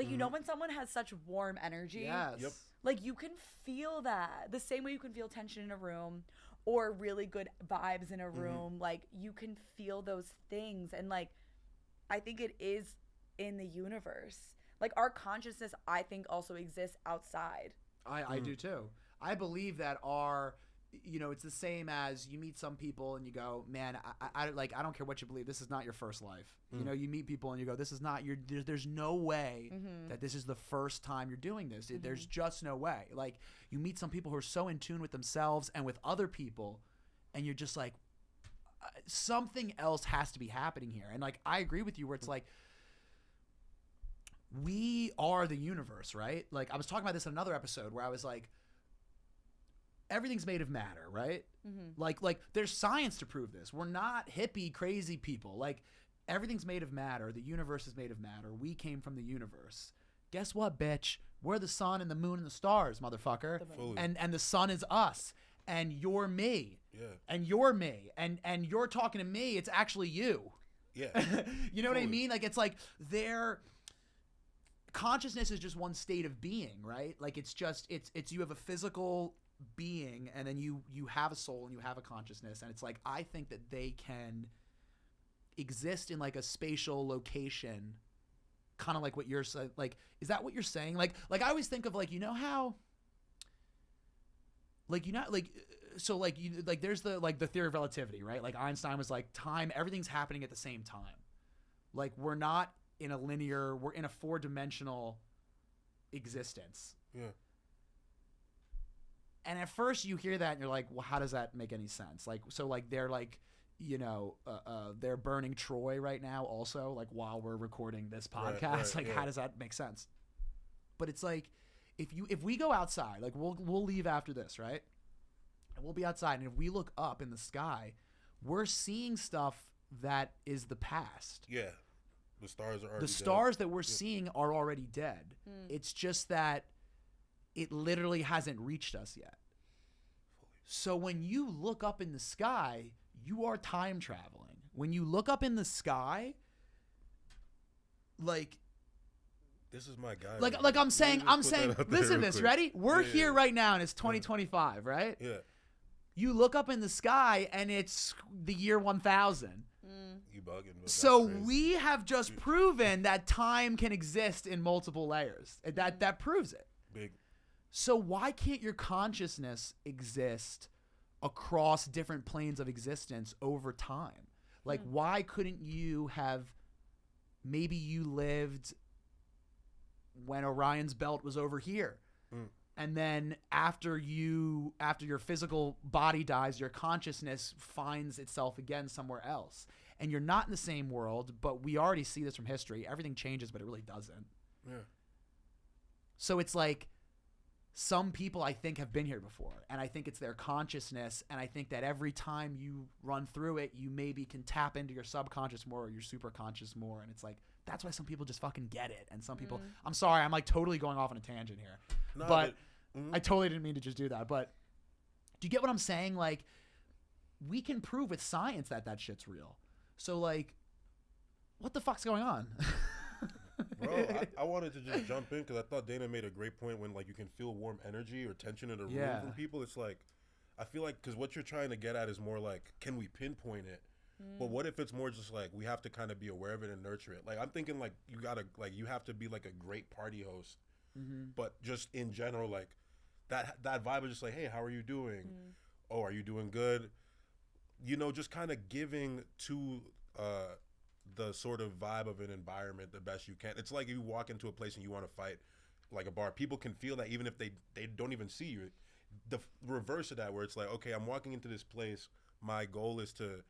Like, you know when someone has such warm energy? Yes. Yep. Like, you can feel that. The same way you can feel tension in a room or really good vibes in a room. Like, you can feel those things. And, like, I think it is in the universe. Like, our consciousness, I think, also exists outside. I do too. I believe that our, you know, it's the same as you meet some people and you go, man, I don't care what you believe. This is not your first life. You know, you meet people and you go, this is not your, there's no way that this is the first time you're doing this. There's just no way. Like, you meet some people who are so in tune with themselves and with other people, and you're just like, something else has to be happening here. And like, I agree with you where it's like, we are the universe, right? Like, I was talking about this in another episode where I was like, everything's made of matter, right? Like there's science to prove this. We're not hippie crazy people. Like, everything's made of matter. The universe is made of matter. We came from the universe. Guess what, bitch? We're the sun and the moon and the stars, motherfucker. And the sun is us. And you're me. Yeah. And you're me. And you're talking to me. It's actually you. Yeah. You know what I mean? Like, it's like consciousness is just one state of being, right? Like, it's just, it's you have a physical being, and then you have a soul and you have a consciousness. And it's like, I think that they can exist in like a spatial location, kind of like what you're saying. Like, is that what you're saying? Like I always think of, like, you know how, like, you know, like, so like you, like, there's the theory of relativity, right? Like, Einstein was like, time, everything's happening at the same time. Like, we're not in a linear, we're in a 4-dimensional existence. Yeah. And at first you hear that and you're like, well, how does that make any sense? Like, so like, they're like, you know, they're burning Troy right now also, like, while we're recording this podcast. Like, how does that make sense? But it's like, if we go outside, like, we'll leave after this, right? And we'll be outside, and if we look up in the sky, we're seeing stuff that is the past. Yeah. The stars are already The stars that we're seeing are already dead. It's just that it literally hasn't reached us yet. So when you look up in the sky, you are time traveling. When you look up in the sky, like, this is my guy. Like I'm saying, listen to this, ready? We're here right now, and it's 2025, right? Yeah. You look up in the sky, and it's the year 1000. You bugging. So we have just proven that time can exist in multiple layers. That proves it. Big. So why can't your consciousness exist across different planes of existence over time? Like, why couldn't you have, maybe you lived when Orion's belt was over here. And then after your physical body dies, your consciousness finds itself again somewhere else. And you're not in the same world, but we already see this from history. Everything changes, but it really doesn't. Yeah. So it's like, some people, I think, have been here before, and I think it's their consciousness, and I think that every time you run through it, you maybe can tap into your subconscious more or your superconscious more, and it's like, that's why some people just fucking get it, and some people, I'm sorry, I'm like totally going off on a tangent here, but I totally didn't mean to just do that, but do you get what I'm saying? Like, we can prove with science that shit's real. So, like, what the fuck's going on? Bro, I wanted to just jump in because I thought Dana made a great point when, like, you can feel warm energy or tension in a room from people. It's like, I feel like, because what you're trying to get at is more like, can we pinpoint it? But what if it's more just like, we have to kind of be aware of it and nurture it? Like, I'm thinking, like, you have to be like a great party host, but just in general, like, that vibe is just like, hey, how are you doing? Oh, are you doing good? You know, just kind of giving to the sort of vibe of an environment the best you can. It's like you walk into a place and you want to fight, like a bar. People can feel that even if they don't even see you. The reverse of that, where it's like, okay, I'm walking into this place. My goal is to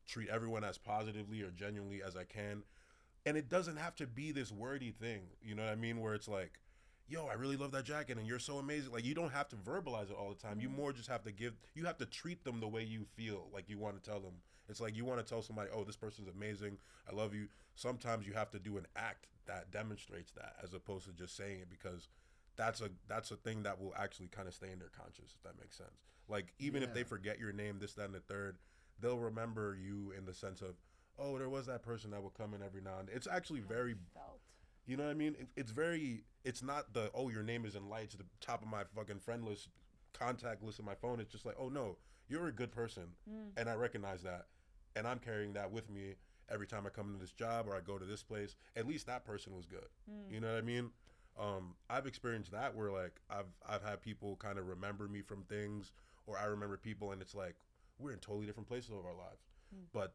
treat everyone as positively or genuinely as I can. And it doesn't have to be this wordy thing. You know what I mean? Where it's like, yo, I really love that jacket and you're so amazing. Like, you don't have to verbalize it all the time. You more just have to you have to treat them the way you feel like you want to tell them. It's like you want to tell somebody, oh, this person's amazing, I love you. Sometimes you have to do an act that demonstrates that, as opposed to just saying it, because that's a thing that will actually kind of stay in their conscious, if that makes sense. Like, even if they forget your name, this, that, and the third, they'll remember you in the sense of, oh, there was that person that would come in every now and then. It's actually very, You know what I mean? It's very. It's not the your name is in lights, the top of my fucking friend list, contact list on my phone. It's just like, oh no, you're a good person, and I recognize that, and I'm carrying that with me every time I come into this job or I go to this place. At least that person was good. You know what I mean? I've experienced that where like I've had people kind of remember me from things, or I remember people, and it's like we're in totally different places of our lives, but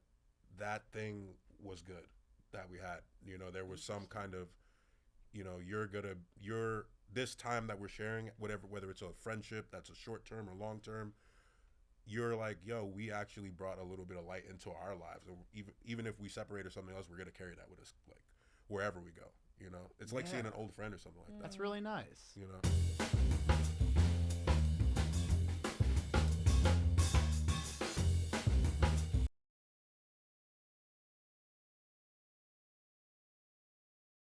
that thing was good that we had. You know, there was some kind of, you know, you're this time that we're sharing, whether it's a friendship that's a short term or long term, you're like, yo, we actually brought a little bit of light into our lives. Even if we separate or something else, we're gonna carry that with us, like wherever we go. You know, it's like seeing an old friend or something like that. That's really nice. You know.